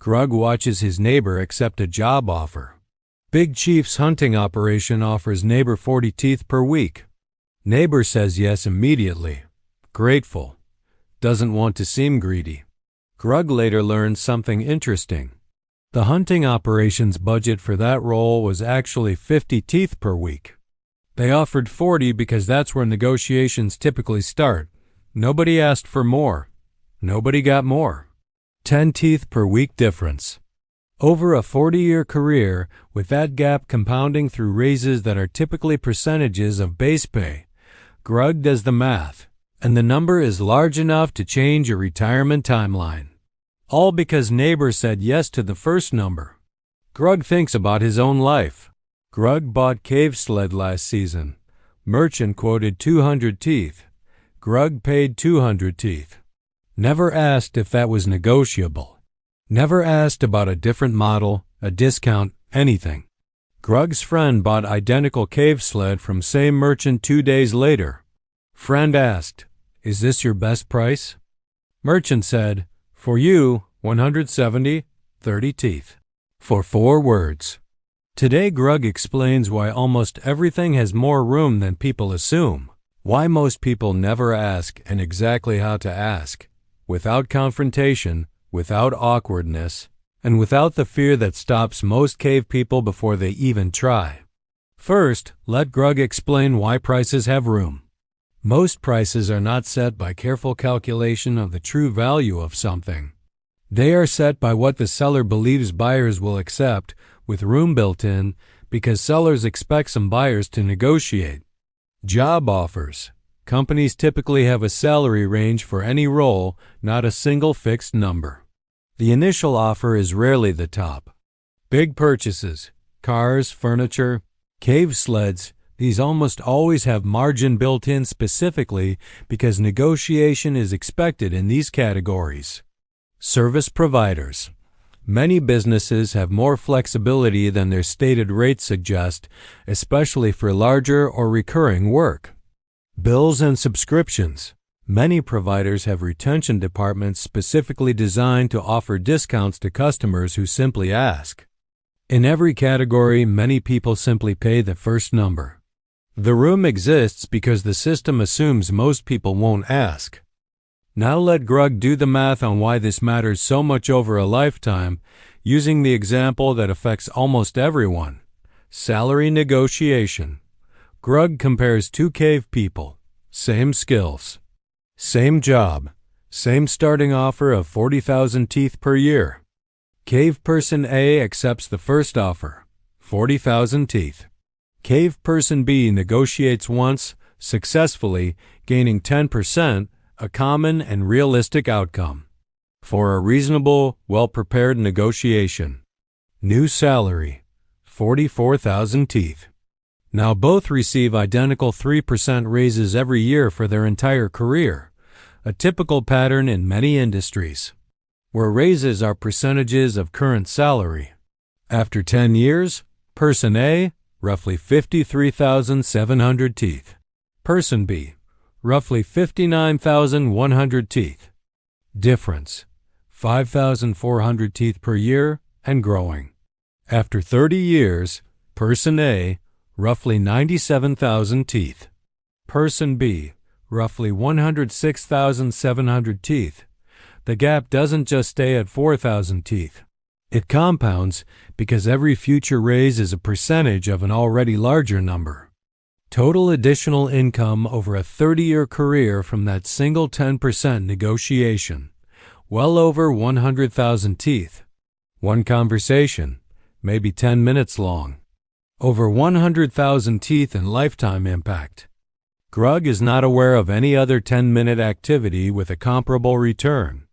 Grug watches his neighbor accept a job offer. Big Chief's hunting operation offers neighbor 40 teeth per week. Neighbor says yes immediately. Grateful. Doesn't want to seem greedy. Grug later learns something interesting. The hunting operation's budget for that role was actually 50 teeth per week. They offered 40 because that's where negotiations typically start. Nobody asked for more. Nobody got more. 10 teeth per week difference. Over a 40-year career, with that gap compounding through raises that are typically percentages of base pay, Grug does the math, and the number is large enough to change your retirement timeline. All because neighbor said yes to the first number. Grug thinks about his own life. Grug bought cave sled last season. Merchant quoted 200 teeth. Grug paid 200 teeth. Never asked if that was negotiable. Never asked about a different model, a discount, anything. Grug's friend bought identical cave sled from same merchant 2 days later. Friend asked, "Is this your best price?" Merchant said, "For you, 170, 30 teeth." For 4 words. Today Grug explains why almost everything has more room than people assume. Why most people never ask and exactly how to ask. Without confrontation, without awkwardness, and without the fear that stops most cave people before they even try. First, let Grug explain why prices have room. Most prices are not set by careful calculation of the true value of something. They are set by what the seller believes buyers will accept, with room built in, because sellers expect some buyers to negotiate. Job offers. Companies typically have a salary range for any role, not a single fixed number. The initial offer is rarely the top. Big purchases, cars, furniture, cave sleds, these almost always have margin built in specifically because negotiation is expected in these categories. Service providers. Many businesses have more flexibility than their stated rates suggest, especially for larger or recurring work. Bills and subscriptions. Many providers have retention departments specifically designed to offer discounts to customers who simply ask. In every category, many people simply pay the first number. The room exists because the system assumes most people won't ask. Now let Grug do the math on why this matters so much over a lifetime, using the example that affects almost everyone. Salary negotiation. Grug compares 2 cave people. Same skills. Same job. Same starting offer of 40,000 teeth per year. Cave person A accepts the first offer, 40,000 teeth. Cave person B negotiates once, successfully, gaining 10%, a common and realistic outcome. For a reasonable, well-prepared negotiation. New salary, 44,000 teeth. Now both receive identical 3% raises every year for their entire career, a typical pattern in many industries, where raises are percentages of current salary. After 10 years, person A, roughly 53,700 teeth. Person B, roughly 59,100 teeth. Difference, 5,400 teeth per year and growing. After 30 years, person A, roughly 97,000 teeth. Person B, roughly 106,700 teeth. The gap doesn't just stay at 4,000 teeth. It compounds because every future raise is a percentage of an already larger number. Total additional income over a 30-year career from that single 10% negotiation. Well over 100,000 teeth. One conversation, maybe 10 minutes long. Over 100,000 teeth in lifetime impact. Grug is not aware of any other 10-minute activity with a comparable return.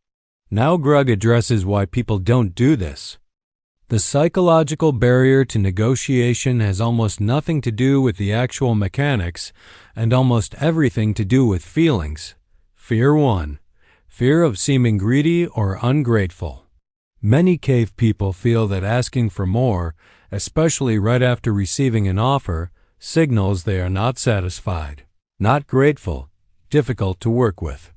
Now Grug addresses why people don't do this. The psychological barrier to negotiation has almost nothing to do with the actual mechanics and almost everything to do with feelings. Fear 1. Fear of seeming greedy or ungrateful. Many cave people feel that asking for more, especially right after receiving an offer, signals they are not satisfied, not grateful, difficult to work with.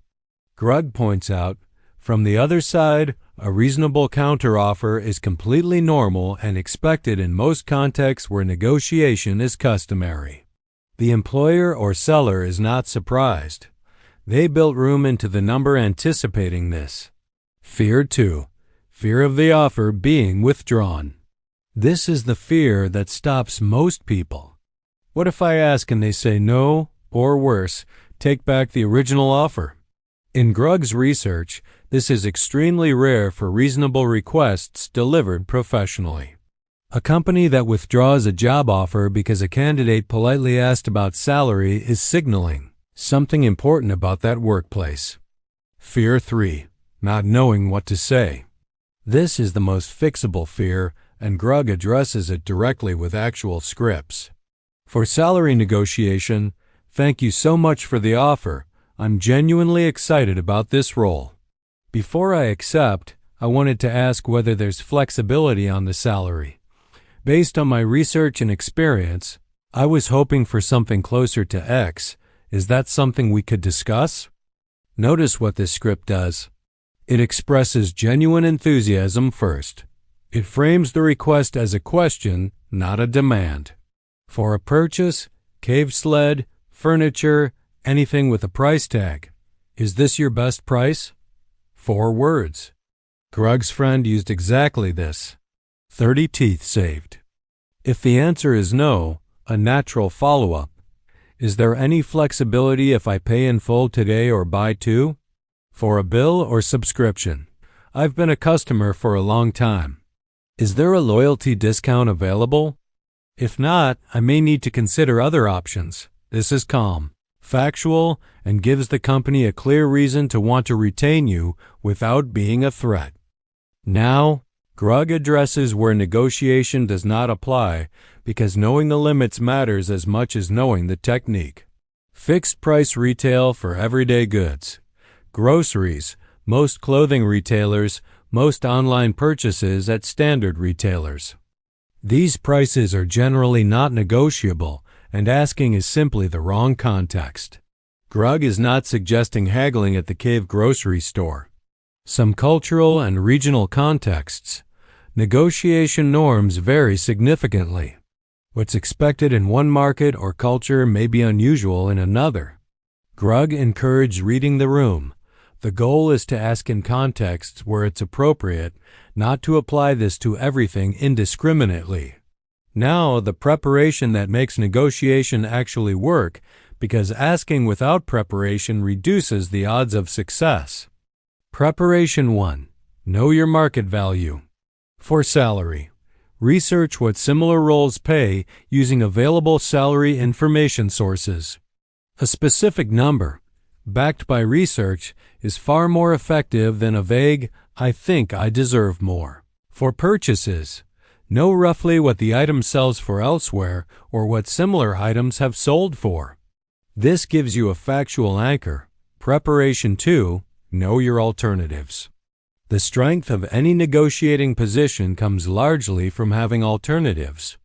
Grug points out, from the other side, A reasonable counteroffer is completely normal and expected in most contexts where negotiation is customary. The employer or seller is not surprised. They built room into the number anticipating this. Fear 2. Fear of the offer being withdrawn. This is the fear that stops most people. What if I ask and they say no, or worse, take back the original offer? In Grug's research, this is extremely rare for reasonable requests delivered professionally. A company that withdraws a job offer because a candidate politely asked about salary is signaling something important about that workplace. Fear 3. Not knowing what to say. This is the most fixable fear, and Grug addresses it directly with actual scripts. For salary negotiation, thank you so much for the offer. I'm genuinely excited about this role. Before I accept, I wanted to ask whether there's flexibility on the salary. Based on my research and experience, I was hoping for something closer to X. Is that something we could discuss? Notice what this script does. It expresses genuine enthusiasm first. It frames the request as a question, not a demand. For a purchase, cave sled, furniture, anything with a price tag. Is this your best price? 4 words. Grug's friend used exactly this. 30 teeth saved. If the answer is no, a natural follow-up. Is there any flexibility if I pay in full today or buy 2? For a bill or subscription. I've been a customer for a long time. Is there a loyalty discount available? If not, I may need to consider other options. This is calm, factual, and gives the company a clear reason to want to retain you without being a threat. Now, Grug addresses where negotiation does not apply because knowing the limits matters as much as knowing the technique. Fixed price retail for everyday goods. Groceries, most clothing retailers, most online purchases at standard retailers. These prices are generally not negotiable, and asking is simply the wrong context. Grug is not suggesting haggling at the cave grocery store. Some cultural and regional contexts. Negotiation norms vary significantly. What's expected in one market or culture may be unusual in another. Grug encouraged reading the room. The goal is to ask in contexts where it's appropriate, not to apply this to everything indiscriminately. Now, the preparation that makes negotiation actually work, because asking without preparation reduces the odds of success. Preparation 1. Know your market value. For salary, research what similar roles pay using available salary information sources. A specific number, backed by research, is far more effective than a vague, I think I deserve more. For purchases, know roughly what the item sells for elsewhere or what similar items have sold for. This gives you a factual anchor. Preparation 2. Know your alternatives. The strength of any negotiating position comes largely from having alternatives.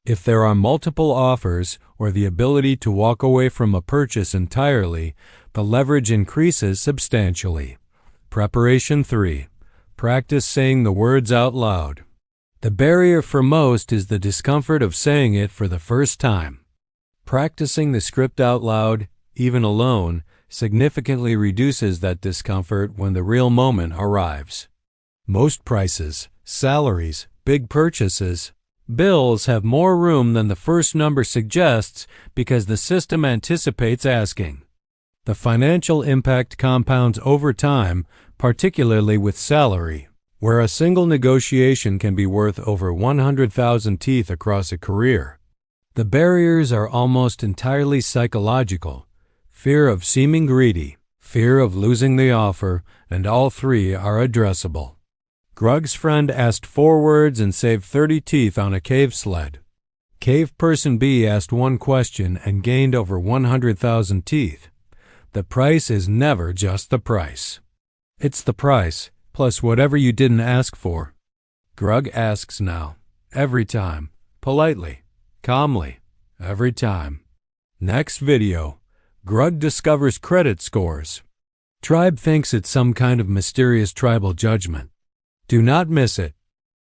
If there are multiple offers or the ability to walk away from a purchase entirely, the leverage increases substantially. Preparation 3. Practice saying the words out loud. The barrier for most is the discomfort of saying it for the first time. Practicing the script out loud, even alone, significantly reduces that discomfort when the real moment arrives. Most prices, salaries, big purchases, bills have more room than the first number suggests because the system anticipates asking. The financial impact compounds over time, particularly with salary, where a single negotiation can be worth over 100,000 teeth across a career. The barriers are almost entirely psychological. Fear of seeming greedy, fear of losing the offer, and all 3 are addressable. Grug's friend asked 4 words and saved 30 teeth on a cave sled. Cave person B asked 1 question and gained over 100,000 teeth. The price is never just the price. It's the price, plus whatever you didn't ask for. Grug asks now, every time, politely, calmly, every time. Next video, Grug discovers credit scores. Tribe thinks it's some kind of mysterious tribal judgment. Do not miss it.